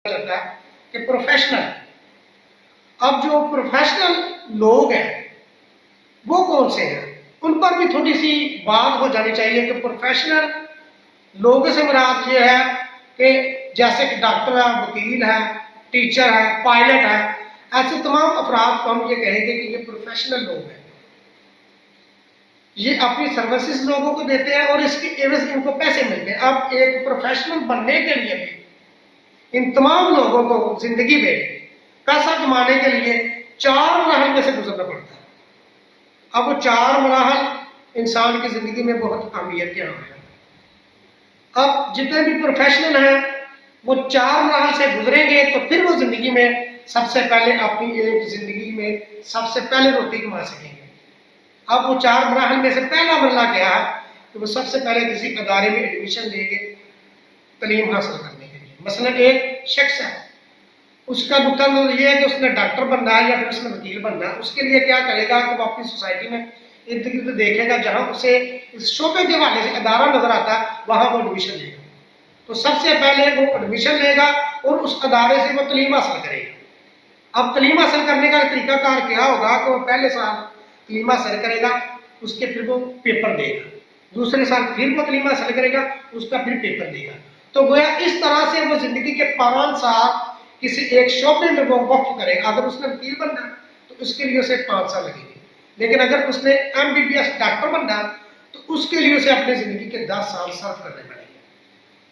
जाता है कि प्रोफेशनल। अब जो प्रोफेशनल लोग हैं वो कौन से हैं, उन पर भी थोड़ी सी बात हो जानी चाहिए कि प्रोफेशनल लोगों से मुराद ये है कि जैसे कि डॉक्टर है, वकील है, टीचर है, पायलट है, ऐसे तमाम अफराद को हम ये कहेंगे कि ये प्रोफेशनल लोग हैं। ये अपनी सर्विसेज लोगों को देते हैं और इसके एवज इनको पैसे मिलते हैं। अब एक प्रोफेशनल बनने के लिए भी इन तमाम लोगों को जिंदगी में पैसा कमाने के लिए 4 मराहल में से गुजरना पड़ता है। अब वो 4 मराहल इंसान की जिंदगी में बहुत अहमियत के हैं। अब जितने भी प्रोफेशनल हैं वो 4 मराहल से गुजरेंगे तो फिर वो जिंदगी में सबसे पहले अपनी एक जिंदगी में सबसे पहले रोटी कमा सकेंगे। अब वो 4 मराहल में से पहला मरला क्या है कि वो सबसे पहले किसी अदारे में एडमिशन लेंगे तालीम हासिल करने के लिए। मसलन एक शख्स है, उसका नुकता नजर ये है कि उसने डॉक्टर बनना है या फिर उसने वकील बनना है। उसके लिए क्या करेगा कि वो अपनी सोसाइटी में इर्द गिर्द देखेगा, जहां उसे इस शोबे के हवाले से अदारा नजर आता है वहां वो एडमिशन लेगा। तो सबसे पहले वो एडमिशन लेगा और उस अदारे से वो तालीम हासिल करेगा। अब तालीम हासिल करने का तरीकाकार क्या होगा कि वो पहले साल तालीम हासिल करेगा, उसके फिर वो पेपर देगा, दूसरे साल फिर वो तालीम हासिल करेगा, उसका फिर पेपर देगा। तो गोया इस तरह से वो जिंदगी के 5 साल किसी एक शोबे में वो वक्फ करेगा। अगर उसने वकील बनना तो उसके लिए उसे 5 साल लगेंगे, लेकिन अगर उसने MBBS डॉक्टर बनना तो उसके लिए उसे अपनी जिंदगी के 10 साल सर्व करने पड़ेंगे।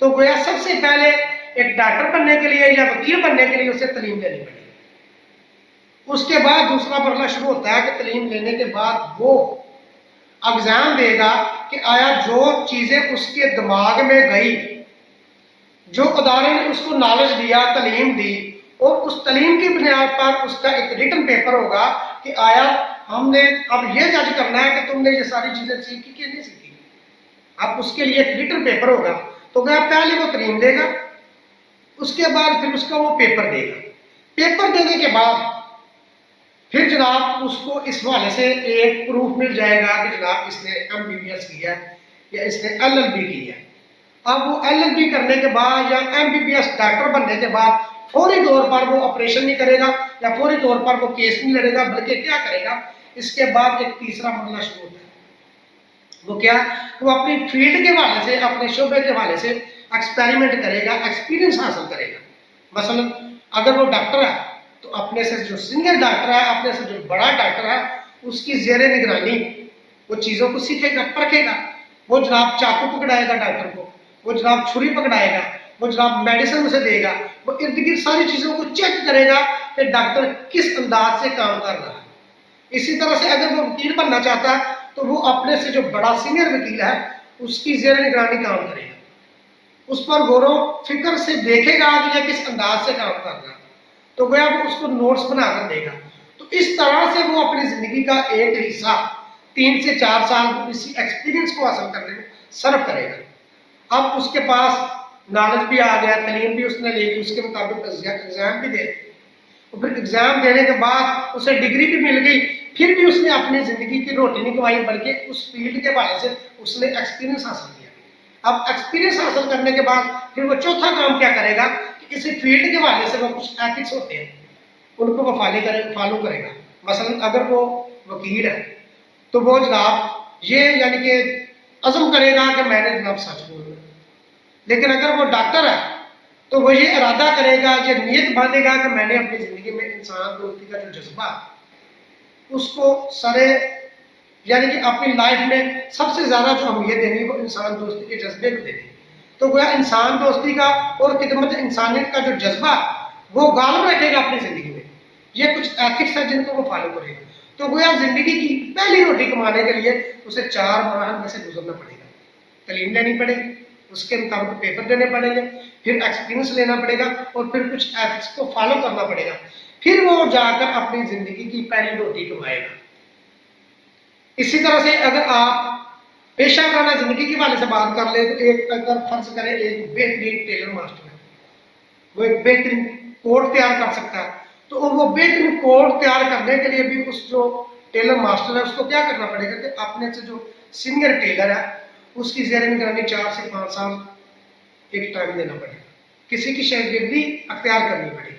तो गोया सबसे पहले एक डॉक्टर बनने के लिए या वकील बनने के लिए उसे तालीम लेनी पड़ेगी। उसके बाद दूसरा मरहला शुरू होता है कि तालीम लेने के बाद वो एग्जाम देगा कि आया जो चीजें उसके दिमाग में गई, जो अदारे ने उसको नॉलेज दिया, तालीम दी, और उस तालीम की बुनियाद पर उसका एक रिटन पेपर होगा कि आया हमने अब ये जज करना है कि तुमने ये सारी चीजें सीखी कि नहीं सीखी। अब उसके लिए एक रिटन पेपर होगा। तो गया पहले वो तालीम देगा, उसके बाद फिर उसका वो पेपर देगा। पेपर देने के बाद फिर जनाब उसको इस हवाले से एक प्रूफ मिल जाएगा कि जनाब इसने MBBS किया या इसने LLB किया। अब वो LLB करने के बाद या MBBS डॉक्टर बनने के बाद फौरी तौर पर वो ऑपरेशन नहीं करेगा या फौरी तौर पर वो केस नहीं लड़ेगा, बल्कि क्या करेगा, इसके बाद एक तीसरा मरहला शुरू होता है। वो क्या, वो अपनी फील्ड के हवाले से, अपने शोबे के हवाले से एक्सपेरिमेंट करेगा, एक्सपीरियंस हासिल करेगा। मसलन अगर वो डॉक्टर है तो अपने से जो सीनियर डॉक्टर है, अपने से जो बड़ा डॉक्टर है, उसकी ज़ेरे निगरानी वो चीज़ों को सीखेगा, परखेगा। वो जनाब चाकू पकड़ाएगा डॉक्टर को, वो जनाब छुरी पकड़ाएगा, वो जनाब मेडिसिन उसे देगा, वो इर्द गिर्द सारी चीज़ों को चेक करेगा कि डॉक्टर किस अंदाज से काम कर रहा है। इसी तरह से अगर वो वकील बनना चाहता है तो वो अपने से जो बड़ा सीनियर वकील है उसकी ज़ेरे निगरानी काम करेगा, उस पर गौर फिक्र से देखेगा कि यह किस अंदाज से काम कर रहा है। तो गया वो उसको नोट्स बनाकर देगा। तो इस तरह से वो अपनी जिंदगी का एक हिस्सा 3 से 4 साल इसी एक्सपीरियंस को हासिल करने में सर्व करेगा। अब उसके पास नॉलेज भी आ गया, तालीम भी उसने ले ली, उसके मुताबिक एग्जाम भी दे, और फिर एग्जाम देने के बाद उसे डिग्री भी मिल गई, फिर भी उसने अपनी जिंदगी की रोटी नहीं कमाई, बल्कि उस फील्ड के हवाले से उसने एक्सपीरियंस हासिल किया। अब एक्सपीरियंस हासिल करने के बाद फिर वो चौथा काम क्या करेगा, किसी फील्ड के हवाले से वो कुछ एथिक्स होते हैं उनको वो फॉलो करेगा। मसलन अगर वो वकील है तो वो जनाब ये यानी कि अज़म करेगा कि मैंने जनाब सच बोलना। लेकिन अगर वो डॉक्टर है तो वो ये इरादा करेगा, ये नियत बांधेगा कि मैंने अपनी जिंदगी में इंसान दोस्ती का जो जज्बा उसको सारे यानी कि अपनी लाइफ में सबसे ज्यादा जो अहमियत देनी वो इंसान दोस्ती के जज्बे को देनी। तो गोया इंसान दोस्ती का और खिदमत इंसानियत का जो जज्बा वो गालिब रखेगा अपनी जिंदगी में। ये कुछ एथिक्स है जिनको वो फॉलो करेगा। तो गोया जिंदगी की पहली रोटी कमाने के लिए उसे 4 मराहल में से गुजरना पड़ेगा। तालीम लेनी पड़ेगी, उसके मुताबिक पेपर देने पड़ेंगे, फिर एक्सपीरियंस लेना पड़ेगा और फिर कुछ एथिक्स को फॉलो करना पड़ेगा, फिर वो जाकर अपनी जिंदगी की पहली रोटी कमाएगा। इसी तरह से अगर आप पेशा वराना जिंदगी के हवाले से बात कर ले तो एक अगर फर्ज करें एक बेहतरीन टेलर मास्टर है, वो एक बेहतरीन कोट तैयार कर सकता है, तो वो बेहतरीन कोट तैयार करने के लिए भी उस जो टेलर मास्टर है उसको क्या करना पड़ेगा कि अपने से जो सीनियर टेलर है उसकी ज़ेरे निगरानी 4 से 5 साल एक टाइम देना पड़ेगा। किसी की शागिर्दी अख्तियार करनी पड़ी।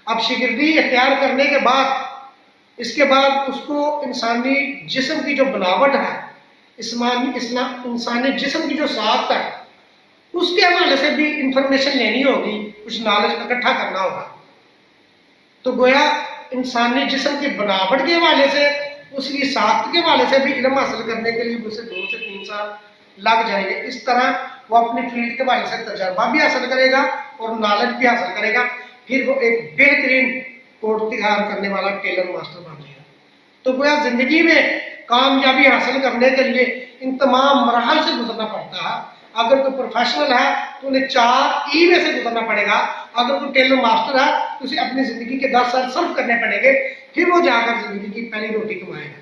अब शागिर्दी अख्तियार करने के बाद इसके बाद उसको इंसानी जिस्म की जो बनावट है, इंसानी जिस्म की जो साख्त है, उसके हवाले से भी इंफॉर्मेशन लेनी होगी, कुछ नॉलेज इकट्ठा करना होगा। तो गोया इंसानी जिस्म की बनावट के हवाले से, उसकी साख्त के हवाले से भी इल्म हासिल करने के लिए उसे 2 से 3 साल लग जाएंगे। इस तरह वो अपनी फील्ड के हवाले से तजर्बा भी हासिल करेगा और नॉलेज भी हासिल करेगा, फिर वो एक बेहतरीन कोट तैयार करने वाला टेलर मास्टर बन जाएगा। तो गोया जिंदगी में कामयाबी हासिल करने के लिए इन तमाम मराहल से गुजरना पड़ता है। अगर कोई प्रोफेशनल है तो उन्हें 4 ई में से गुजरना पड़ेगा। अगर कोई टेलर मास्टर है तो उसे अपनी जिंदगी के 10 साल सर्व करने पड़ेंगे, फिर वो जाकर जिंदगी की पहली रोटी कमाएगा।